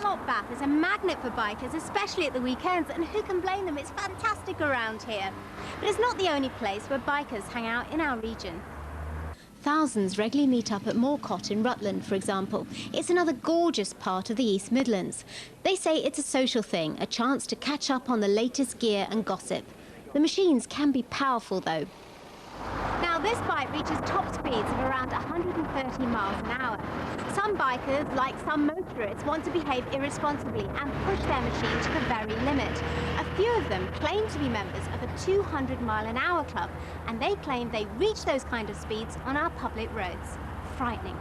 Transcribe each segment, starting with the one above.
hot bath is a magnet for bikers, especially at the weekends, and who can blame them? It's fantastic around here. But it's not the only place where bikers hang out in our region. Thousands regularly meet up at Moorcott in Rutland, for example. It's another gorgeous part of the East Midlands. They say it's a social thing, a chance to catch up on the latest gear and gossip. The machines can be powerful, though. Now, this bike reaches top speeds of around 130 miles an hour. Some bikers, like some motorists, want to behave irresponsibly and push their machine to the very limit. A few of them claim to be members of a 200-mile-an-hour club, and they claim they reach those kind of speeds on our public roads. Frightening.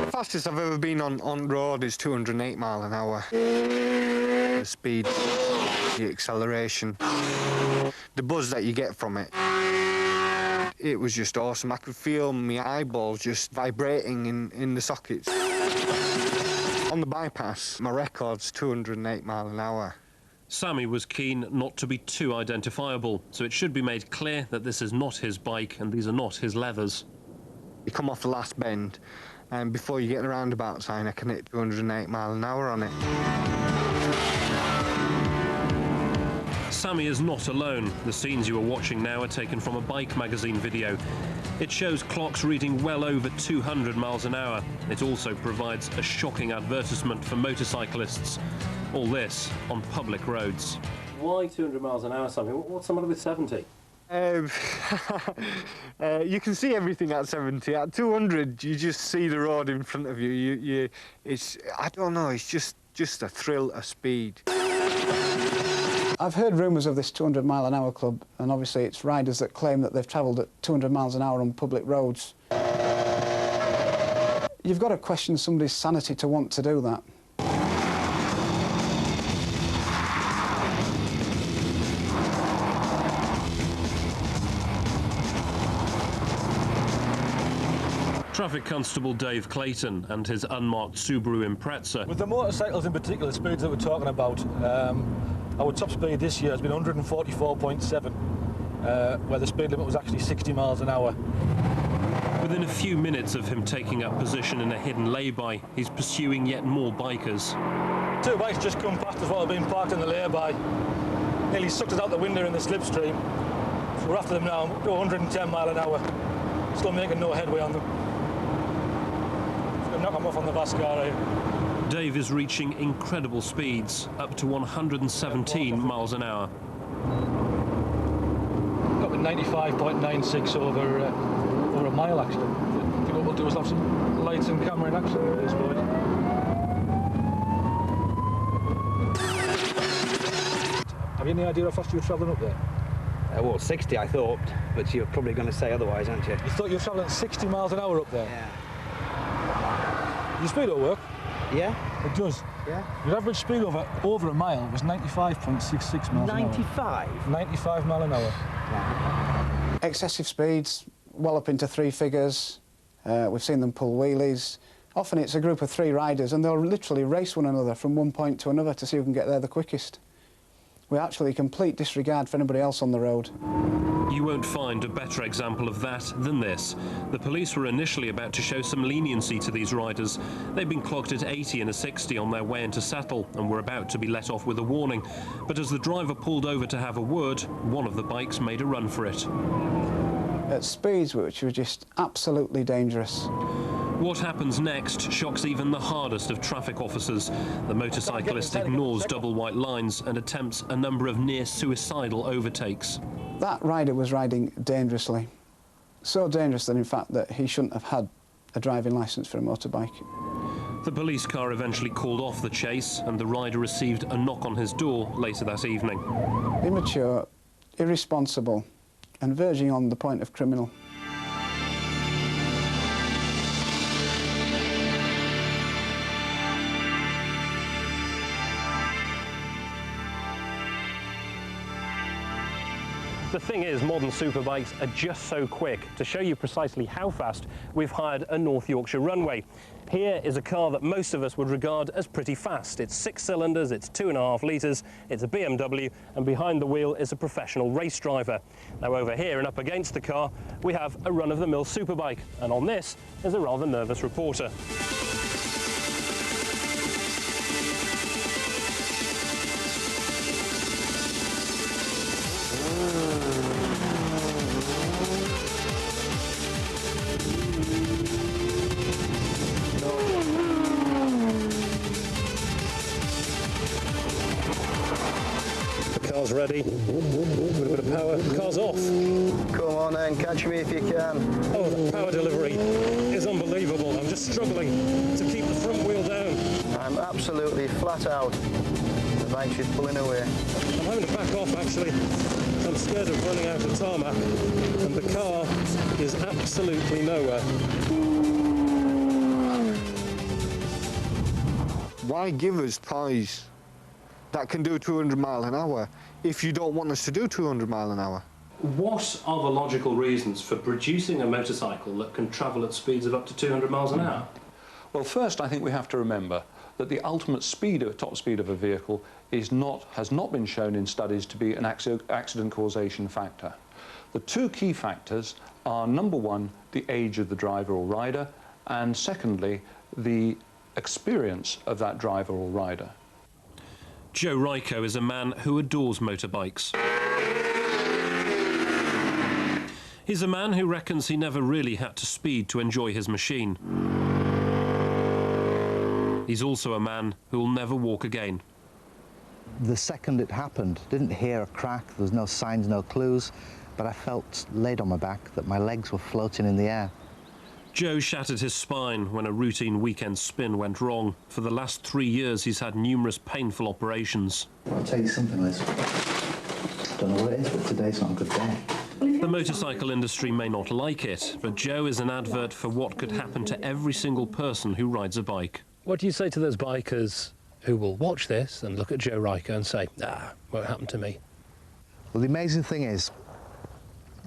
The fastest I've ever been on road is 208 miles an hour. The speed, the acceleration, the buzz that you get from it was just awesome. I could feel my eyeballs just vibrating in the sockets. On the bypass, my record's 208 miles an hour. Sammy was keen not to be too identifiable, so it should be made clear that this is not his bike and these are not his leathers. You come off the last bend, and before you get the roundabout sign, I can hit 208 miles an hour on it. Sammy is not alone. The scenes you are watching now are taken from a Bike magazine video. It shows clocks reading well over 200 miles an hour. It also provides a shocking advertisement for motorcyclists. All this on public roads. Why 200 miles an hour, Sammy? What's the matter with 70? You can see everything at 70. At 200, you just see the road in front of you. I don't know, it's just a thrill of speed. I've heard rumours of this 200-mile-an-hour club, and obviously it's riders that claim that they've travelled at 200 miles an hour on public roads. You've got to question somebody's sanity to want to do that. Traffic Constable Dave Clayton and his unmarked Subaru Impreza. With the motorcycles in particular, the speeds that we're talking about, our top speed this year has been 144.7, where the speed limit was actually 60 miles an hour. Within a few minutes of him taking up position in a hidden lay-by, he's pursuing yet more bikers. Two bikes just come past us while we're being parked in the lay-by. Nearly sucked us out the window in the slipstream. So we're after them now, we're 110 miles an hour. Still making no headway on them. Knock them off on the Vascar here. Dave is reaching incredible speeds, up to 117 miles an hour. Got the 95.96 over a mile, actually. I think what we'll do is have some lights and camera in action with this boy. Have you any idea how fast you were travelling up there? Well, 60 I thought, but you're probably going to say otherwise, aren't you? You thought you were travelling 60 miles an hour up there? Yeah. Your speed will work? Yeah. It does? Yeah. Your average speed over a mile was 95.66 miles an hour. 95? 95 miles an hour. Wow. Excessive speeds, well up into three figures. We've seen them pull wheelies. Often it's a group of three riders and they'll literally race one another from one point to another to see who can get there the quickest. We actually complete disregard for anybody else on the road. You won't find a better example of that than this. The police were initially about to show some leniency to these riders. They'd been clocked at 80 and a 60 on their way into Settle and were about to be let off with a warning. But as the driver pulled over to have a word, one of the bikes made a run for it. At speeds which were just absolutely dangerous. What happens next shocks even the hardest of traffic officers. The motorcyclist ignores double white lines and attempts a number of near-suicidal overtakes. That rider was riding dangerously. So dangerous that, in fact, that he shouldn't have had a driving licence for a motorbike. The police car eventually called off the chase and the rider received a knock on his door later that evening. Immature, irresponsible and verging on the point of criminal. The thing is, modern superbikes are just so quick. To show you precisely how fast, we've hired a North Yorkshire runway. Here is a car that most of us would regard as pretty fast. It's 6 cylinders, it's 2.5 litres, it's a BMW, and behind the wheel is a professional race driver. Now over here and up against the car, we have a run-of-the-mill superbike, and on this is a rather nervous reporter. car's ready. A bit of power. The car's off. Come on then, catch me if you can. Oh, the power delivery is unbelievable. I'm just struggling to keep the front wheel down. I'm absolutely flat out. The bike's just pulling away. I'm having to back off, actually. I'm scared of running out of tarmac, and the car is absolutely nowhere. Why give us toys that can do 200 mile an hour if you don't want us to do 200 mile an hour? What are the logical reasons for producing a motorcycle that can travel at speeds of up to 200 miles an hour? Well, first, I think we have to remember that the ultimate speed, top speed of a vehicle has not been shown in studies to be an accident causation factor. The two key factors are, number one, the age of the driver or rider, and secondly, the experience of that driver or rider. Joe Ryko is a man who adores motorbikes. He's a man who reckons he never really had to speed to enjoy his machine. He's also a man who will never walk again. The second it happened, didn't hear a crack, there was no signs, no clues, but I felt laid on my back that my legs were floating in the air. Joe shattered his spine when a routine weekend spin went wrong. For the last 3 years, he's had numerous painful operations. I'll tell you something, Liz. Don't know what it is, but today's not a good day. The motorcycle industry may not like it, but Joe is an advert for what could happen to every single person who rides a bike. What do you say to those bikers who will watch this and look at Joe Ryko and say, won't happen to me? Well, the amazing thing is,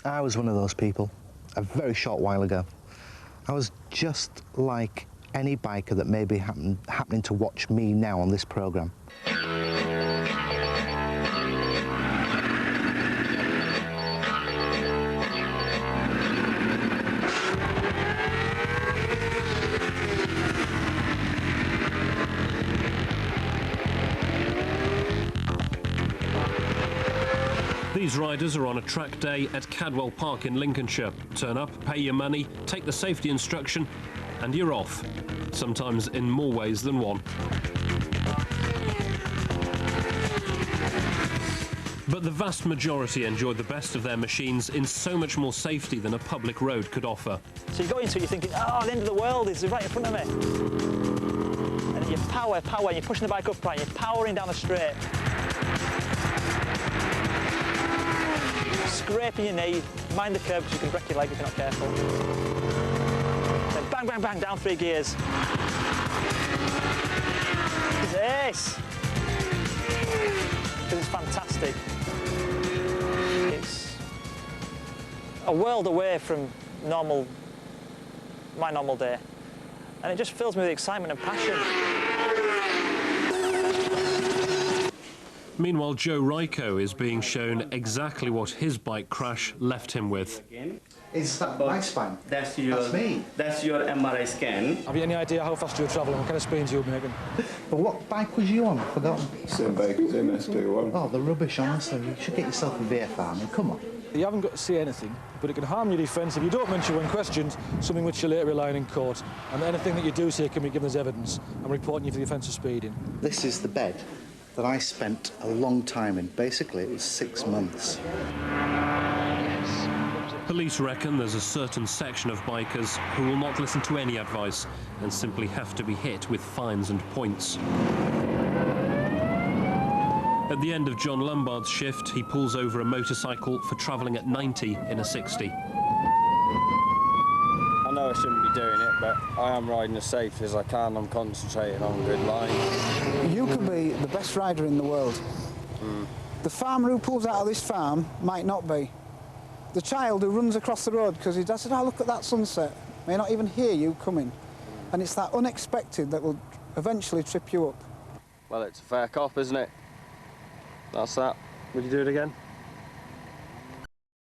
I was one of those people a very short while ago. I was just like any biker that may be happening to watch me now on this programme. These riders are on a track day at Cadwell Park in Lincolnshire. Turn up, pay your money, take the safety instruction, and you're off. Sometimes in more ways than one. But the vast majority enjoy the best of their machines in so much more safety than a public road could offer. So you go into it, you're thinking, oh, the end of the world is right in front of me. And you power, and you're pushing the bike upright, you're powering down the straight. Scraping your knee, mind the curb because you can break your leg if you're not careful. Then bang, bang, bang, down 3 gears. Yes! This is fantastic. It's a world away from my normal day. And it just fills me with excitement and passion. Meanwhile, Joe Ryko is being shown exactly what his bike crash left him with. Is that my spine? That's your, That's me. That's your MRI scan. Have you any idea how fast you're travelling? What kind of speeds you're making? But what bike was you on? I've forgotten. Same bike as MS21. Oh, the rubbish, honestly. You should get yourself a VFR. I mean, come on. You haven't got to say anything, but it can harm your defence if you don't mention when questioned something which you're later relying in court. And anything that you do say can be given as evidence. I'm reporting you for the offence of speeding. This is the bed that I spent a long time in. Basically, it was 6 months. Police reckon there's a certain section of bikers who will not listen to any advice and simply have to be hit with fines and points. At the end of John Lombard's shift, he pulls over a motorcycle for travelling at 90 in a 60. I know I shouldn't be doing it, but I am riding as safe as I can. I'm concentrating on a good line. You could be the best rider in the world. The farmer who pulls out of this farm might not be. The child who runs across the road because his dad said, oh, look at that sunset, may not even hear you coming. And it's that unexpected that will eventually trip you up. Well, it's a fair cop, isn't it? That's that. Would you do it again?